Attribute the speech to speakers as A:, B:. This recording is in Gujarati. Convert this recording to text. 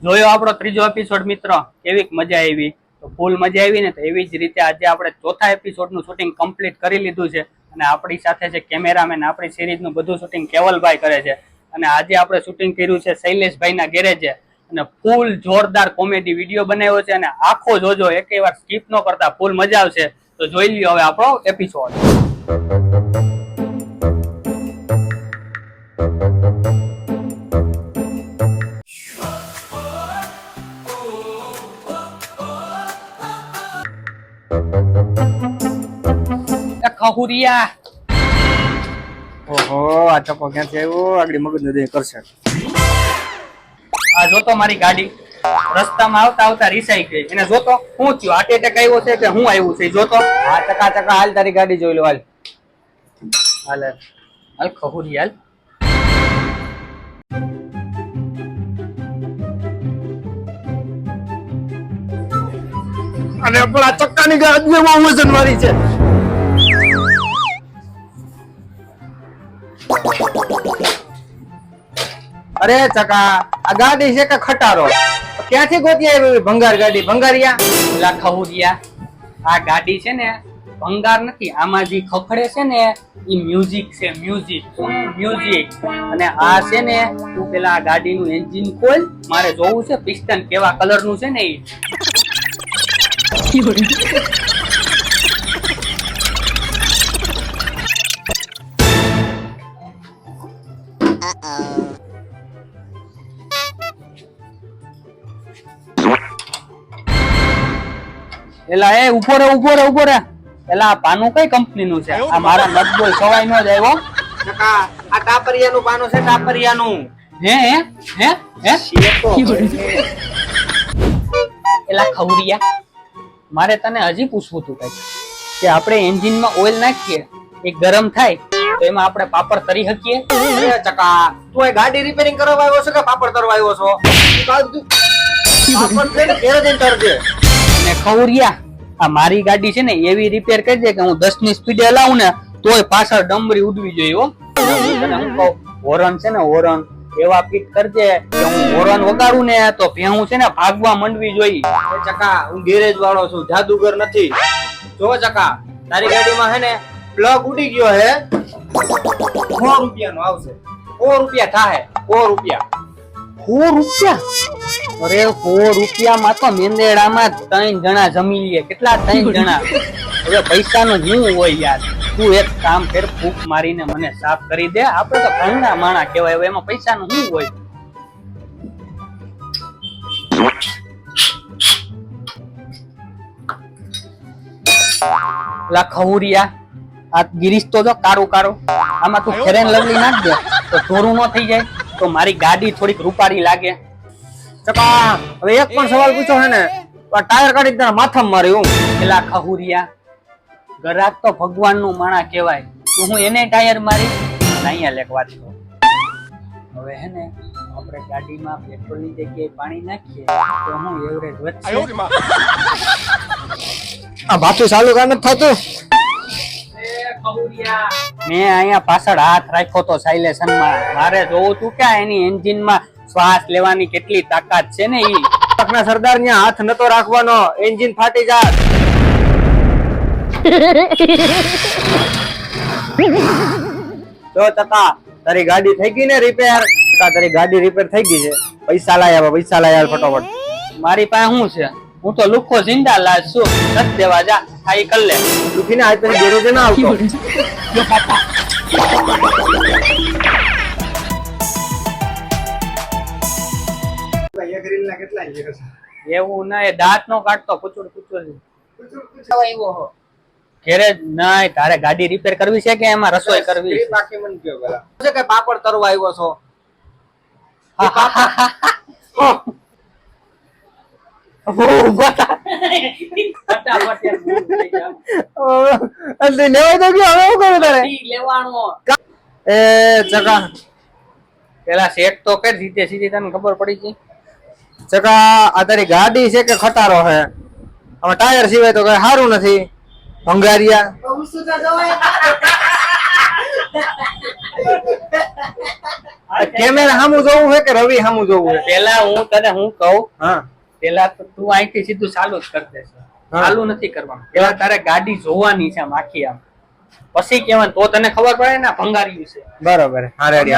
A: જોયો આપણો ત્રીજો એપિસોડ મિત્રો, કેવી મજા આવી? તો ફૂલ મજા આવી ને. તો એવી જ રીતે આજે આપણે ચોથા એપિસોડનું શૂટિંગ કમ્પ્લીટ કરી લીધું છે અને આપણી સાથે જે કેમેરામેન આપણી સિરીઝનું બધું શૂટિંગ કેવલભાઈ કરે છે અને આજે આપણે શૂટિંગ કર્યું છે શૈલેષભાઈના ગેરેજે અને ફૂલ જોરદાર કોમેડી વિડીયો બનાવ્યો છે અને આખો જોજો, એકેય વાર સ્કીપ ન કરતા, ફૂલ મજા આવશે. તો જોઈ લ્યો હવે આપણો એપિસોડ. ખહુરિયા,
B: ઓહો આ ટકો ક્યાંથી આવ્યો? આગળ મગજ નદી કરશે.
A: આ જોતો મારી ગાડી રસ્તામાં આવતા આવતા રિસાઈ ગઈ. એને જોતો શું થયું? હાર્ટ એટેક આવ્યો છે કે હું આવ્યું છે? જોતો.
B: હા ચકા ચકા હાલ તારી ગાડી જોઈ લો. હાલ
A: હાલ હાલ ખહુરિયા હાલ.
B: અને પણ આ ચક્કાની ગાડી બહુ વજન વાળી છે. અરે ચકા આ ગાડી છે કે ખટારો? ક્યાંથી ગોતી આવી ભંગાર ગાડી? ભંગારિયા
A: ઓલા ખહુરિયા, આ ગાડી છે ને ભંગાર નથી. આમાં જે ખખડે છે ને એ મ્યુઝિક છે, મ્યુઝિક. અને આ છે ને તું પેલા આ ગાડીનું એન્જિન ખોલ, મારે જોવું છે પિસ્ટન કેવા કલરનું છે ને એ. એલા એ ઉભો રે. એલા આ પાનું કઈ કંપનીનું છે? આ મારા નટબોલ સવાઈ નો જ આવ્યો.
B: ચકા આ ટાપરિયાનું પાનું છે. ટાપરિયાનું.
A: હે એલા ખવડિયા, મારે તને હજી પૂછવું હતું કઈક કે આપણે એન્જિનમાં ઓઇલ નાખીએ, એ ગરમ થાય તો એમાં આપણે પાપડ તરી શકીએ?
B: ચકા તું એ ગાડી રિપેરિંગ કરવા આવ્યો છો કે પાપડ તરવા આવ્યો છો? પાપડ છે ને ઘેર જઈને તરજે.
A: અને ખવડિયા, આ મારી ગાડી છે ને એવી રિપેર કરી દે કે હું 10 ની સ્પીડે હલાવું ને તોય પાછળ ડમરી ઉડવી જોઈએ. હો તને હું કહું, હોરન છે ને હોરન એવા ફિટ કરજે કે હું હોરન વગાડું ને તો ભેહું છે ને ભાગવા માંડવી જોઈએ.
B: ચકા હું ગેરેજ વાળો છું, જાદુગર નથી. જો ચકા તારી ગાડીમાં હે ને પ્લગ ઉડી ગયો હે, 100 રૂપિયાનો આવશે. 100 રૂપિયા થાય. 100 રૂપિયા.
A: 100 રૂપિયા? અરે 100 રૂપિયામાં તો મેંદેડામાં 3 જણા જમી લઈએ. કેટલા 3 જણા? હવે પૈસાનો શું હોય યાર? તું એક કામ કર, ફૂંક મારીને મને સાફ કરી દે. આપણે તો ઘરના માણા કહેવાય, હવે એમાં પૈસાનું શું હોય? લા ખવડિયા, આ ગિરીશ તો જો કારો આમાં તું ફેર એન્ડ લવલી નાખ દે તો ધોરું ન થઈ જાય, તો મારી ગાડી થોડીક રૂપારી લાગે.
B: ચકા હવે એક પણ સવાલ પૂછો હે ને તો ટાયર કાઢી તારા માથામાં માર્યું.
A: પેલા ખહુરિયા, ગરાક તો ભગવાનનું માણા કહેવાય, તો હું એને ટાયર મારી? અહીંયા લેક વાત કરો. હવે હે ને આપણે ગાડીમાં પેટ્રોલની જગ્યાએ પાણી નાખીએ તો હું એવરેજ વધશે.
B: આ બાતું ચાલુ કામ નથી થતું.
A: મેં અહીંયા પાછળ હાથ રાખ્યો તો સાયલેશનમાં. મારે જોવું તું કે એની એન્જિનમાં શ્વાસ લેવાની કેટલી તાકાત છે ને. ઈ
B: પકના સરદાર ને હાથ નતો રાખવાનો, એન્જિન ફાટી જાય. જો તકા તારી ગાડી થઈ ગઈ ને રિપેર? તારી ગાડી રિપેર થઈ ગઈ છે. પૈસા લાયા ફટાફટ.
A: મારી પાસે શું છે? હું તો લુખો જિંદા લાજ છું. નથી દેવા, જા ખાઈ કર લે.
B: દુખીને આજ પછી ગેરેજ ના આવતો.
A: એવું ના, દાંત નો કાઢતો કુચુડ ઘેરે નહીં. તારે ગાડી રિપેર કરવી છે કે એમાં રસોઈ કરવી છે?
B: કે પાપડ તરવા આવ્યો છો?
A: પેલા સેટ તો કર, સીધી તને ખબર પડી ગઈ.
B: ચકા આ તારી ગાડી છે કે ખટારો છે? આમાં ટાયર સિવાય તો કઈ સારું નથી. ભંગારિયા કેમેરા સામું જોવું છે કે રવિ સામું જોવું છે?
A: પેલા હું તને હું કહું,
B: હા
A: પેલા તો તું અહીંથી સીધું ચાલુ જ કરી દેશે.
B: હા.
A: ચાલુ નથી કરવાનું. પેલા તારે ગાડી જોવાની છે આમ આખી આમ, પછી કેવાનું તો તને ખબર પડે ને આ ભંગાર્યું છે.
B: બરોબર. હા રેડી.